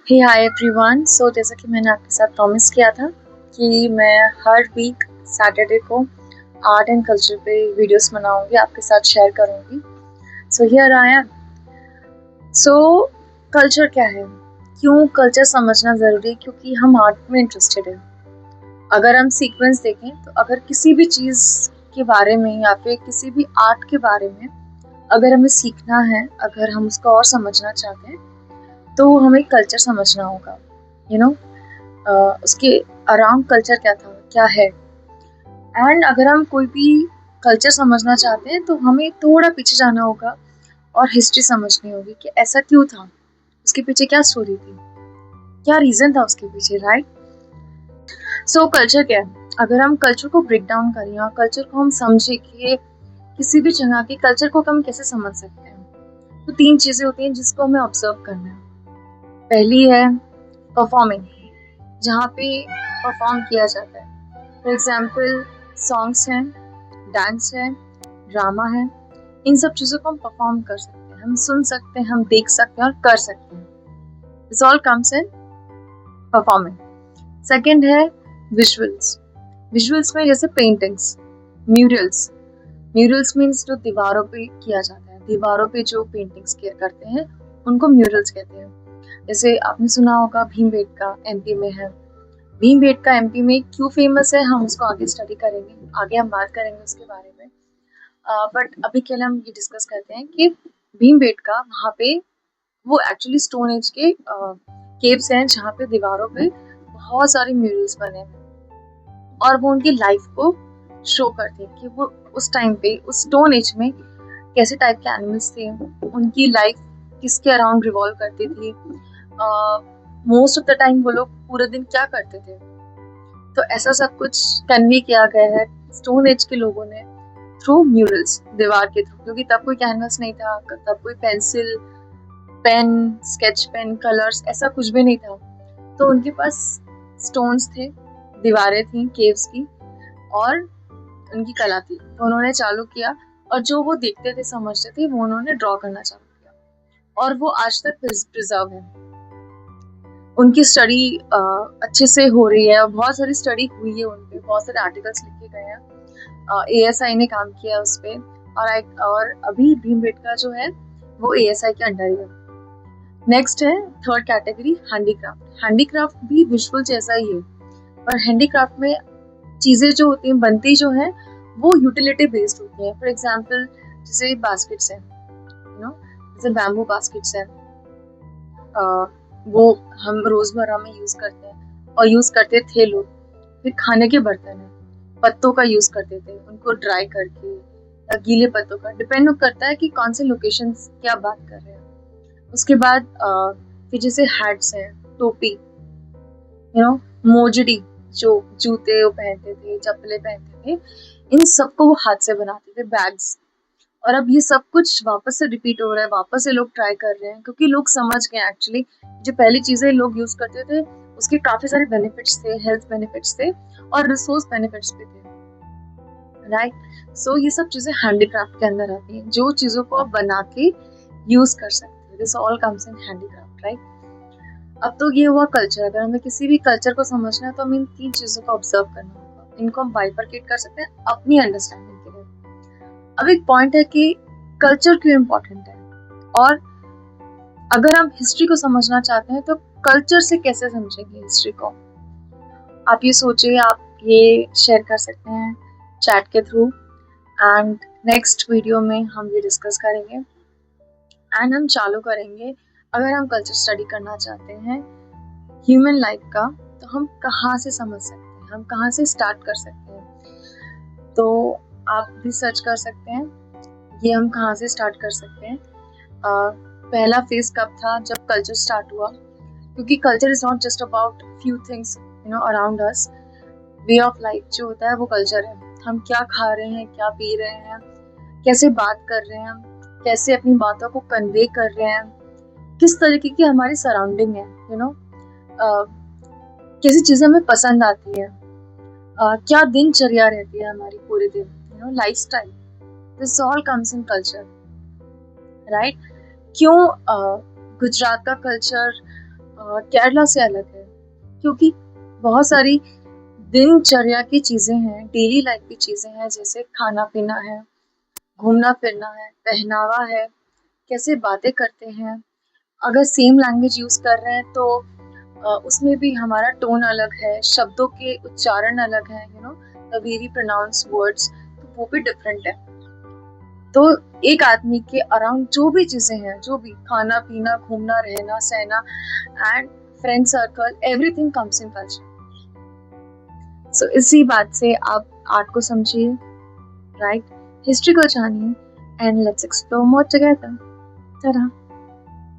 हे hi everyone. सो जैसा कि मैंने आपके साथ प्रॉमिस किया था कि मैं हर वीक सैटरडे को आर्ट एंड कल्चर पे वीडियोस बनाऊंगी, आपके साथ शेयर करूंगी। So here I am. So culture क्या है, क्यों कल्चर समझना ज़रूरी है? क्योंकि हम आर्ट में इंटरेस्टेड हैं। अगर हम सीक्वेंस देखें तो अगर किसी भी चीज़ के बारे में या फिर किसी भी आर्ट के बारे में अगर हमें सीखना है, अगर हम उसको और समझना चाहते हैं तो हमें कल्चर समझना होगा। यू नो उसके अराउंड कल्चर क्या था, क्या है। एंड अगर हम कोई भी कल्चर समझना चाहते हैं तो हमें थोड़ा पीछे जाना होगा और हिस्ट्री समझनी होगी कि ऐसा क्यों था, उसके पीछे क्या स्टोरी थी, क्या रीज़न था उसके पीछे, राइट। सो कल्चर क्या है? अगर हम कल्चर को ब्रेक डाउन करें और कल्चर को हम समझे कि किसी भी जगह के कल्चर को हम कैसे समझ सकते हैं, तो 3 चीज़ें होती हैं जिसको हमें ऑब्जर्व करना है। पहली है परफॉर्मिंग, जहाँ पे परफॉर्म किया जाता है। फॉर एग्जाम्पल सॉन्ग्स हैं, डांस है, ड्रामा है। इन सब चीज़ों को हम परफॉर्म कर सकते हैं, हम सुन सकते हैं, हम देख सकते हैं और कर सकते हैं। This all comes in performing. Second है विजुअल्स। विजुअल्स में जैसे पेंटिंग्स, म्यूरल्स। म्यूरल्स मीन्स जो दीवारों पे किया जाता है, दीवारों पे जो पेंटिंग्स करते हैं उनको म्यूरल्स कहते हैं। जैसे आपने सुना होगा भीमबेटका एमपी में है। भीमबेटका एमपी में क्यों फेमस है, हम उसको आगे स्टडी करेंगे, आगे हम बात करेंगे उसके बारे में। बट अभी के लिए हम ये डिस्कस करते हैं कि भीमबेटका वहाँ पे वो एक्चुअली स्टोन एज के केव्स हैं जहाँ पे दीवारों पे बहुत सारे म्यूरल्स बने हैं और वो उनकी लाइफ को शो करते हैं कि वो उस टाइम पे उस स्टोन एज में कैसे टाइप के एनिमल्स थे, उनकी लाइफ किसके अराउंड रिवॉल्व करती थी, मोस्ट ऑफ द टाइम वो लोग पूरे दिन क्या करते थे। तो ऐसा सब कुछ कन्वे किया गया है स्टोन एज के लोगों ने थ्रू म्यूरल्स, दीवार के थ्रू। क्योंकि तब कोई कैनवस नहीं था, तब कोई pencil, pen, sketch pen, colours ऐसा कुछ भी नहीं था। तो उनके पास स्टोन्स थे, दीवारें थी केव्स की, और उनकी कला थी। तो उन्होंने चालू किया और जो वो देखते थे, समझते थे, वो उन्होंने ड्रॉ करना चालू किया और वो आज तक प्रिजर्व है। उनकी स्टडी अच्छे से हो रही है और बहुत सारी स्टडी हुई है उन पे, बहुत सारे आर्टिकल्स लिखे गए हैं। एएसआई ने काम किया है उस पर और अभी भीमबेटका जो है वो एएसआई के अंडर ही है। नेक्स्ट है थर्ड कैटेगरी हैंडीक्राफ्ट। हैंडीक्राफ्ट भी विजुअल जैसा ही है, पर हैंडीक्राफ्ट में चीज़ें जो होती हैं, बनती जो है वो यूटिलिटी बेस्ड होती हैं। फॉर एग्जांपल जैसे बास्केट्स हैं, जैसे बैम्बू बास्केट्स हैं, वो हम रोजमर्रा में यूज करते हैं और यूज करते थे लोग। फिर खाने के बर्तन है, पत्तों का यूज करते थे, उनको ड्राई करके या गीले पत्तों का, डिपेंड करता है कि कौन से लोकेशन की आप बात कर रहे हैं। उसके बाद फिर जैसे हैट्स हैं, टोपी, मोजड़ी, जो जूते वो पहनते थे, चप्पलें पहनते थे, इन सबको वो हाथ से बनाते थे, बैग्स। और अब ये सब कुछ वापस से रिपीट हो रहा है, वापस से लोग ट्राई कर रहे हैं क्योंकि लोग समझ गए एक्चुअली जो पहली चीजें लोग यूज करते थे उसके काफी सारे बेनिफिट्स थे, हेल्थ बेनिफिट्स थे और रिसोर्स बेनिफिट्स भी थे, राइट। सो ये सब चीजें हैंडीक्राफ्ट के अंदर आती हैं, जो चीजों को आप बना के यूज कर सकते हो। This all comes in handicraft, right. अब तो ये हुआ कल्चर। अगर हमें किसी भी कल्चर को समझना है तो हमें इन 3 चीजों को ऑब्जर्व करना होगा, इनको हम बाइफरकेट कर सकते हैं अपनी अंडरस्टैंडिंग के लिए। अब एक पॉइंट है कि कल्चर क्यों इम्पोर्टेंट है, और अगर हम हिस्ट्री को समझना चाहते हैं तो कल्चर से कैसे समझेंगे हिस्ट्री को। आप ये सोचिए, आप ये शेयर कर सकते हैं चैट के थ्रू, एंड नेक्स्ट वीडियो में हम ये डिस्कस करेंगे एंड हम चालू करेंगे। अगर हम कल्चर स्टडी करना चाहते हैं ह्यूमन लाइफ का, तो हम कहाँ से समझ सकते हैं, हम कहाँ से स्टार्ट कर सकते हैं। तो आप भी सर्च कर सकते हैं ये हम कहाँ से स्टार्ट कर सकते हैं। पहला फेज कब था, जब कल्चर स्टार्ट हुआ। क्योंकि culture is not just about few things around us. Way of life जो होता है वो कल्चर है। हम क्या खा रहे हैं, क्या पी रहे हैं, कैसे बात कर रहे हैं, कैसे अपनी बातों को कन्वे कर रहे हैं, किस तरीके की हमारी सराउंडिंग है, कैसी चीज़ें हमें पसंद आती है, क्या दिनचर्या रहती है हमारी पूरे दिन, lifestyle. This all comes in culture, right. क्यों गुजरात का कल्चर केरला से अलग है, क्योंकि बहुत सारी दिनचर्या की चीजें हैं, डेली लाइफ की चीजें हैं, जैसे खाना पीना है, घूमना फिरना है, पहनावा है, कैसे बातें करते हैं। अगर सेम लैंग्वेज यूज कर रहे हैं तो उसमें भी हमारा टोन अलग है, शब्दों के उच्चारण अलग है, the way we pronounce words, तो वो भी डिफरेंट है। तो एक आदमी के अराउंड जो भी चीजें हैं, जो भी खाना पीना, घूमना, रहना सहना and friend circle, everything comes in culture. So इसी बात से आप आर्ट को समझिए, राइट, हिस्ट्री को जानिए, and let's explore more together. Ta-da!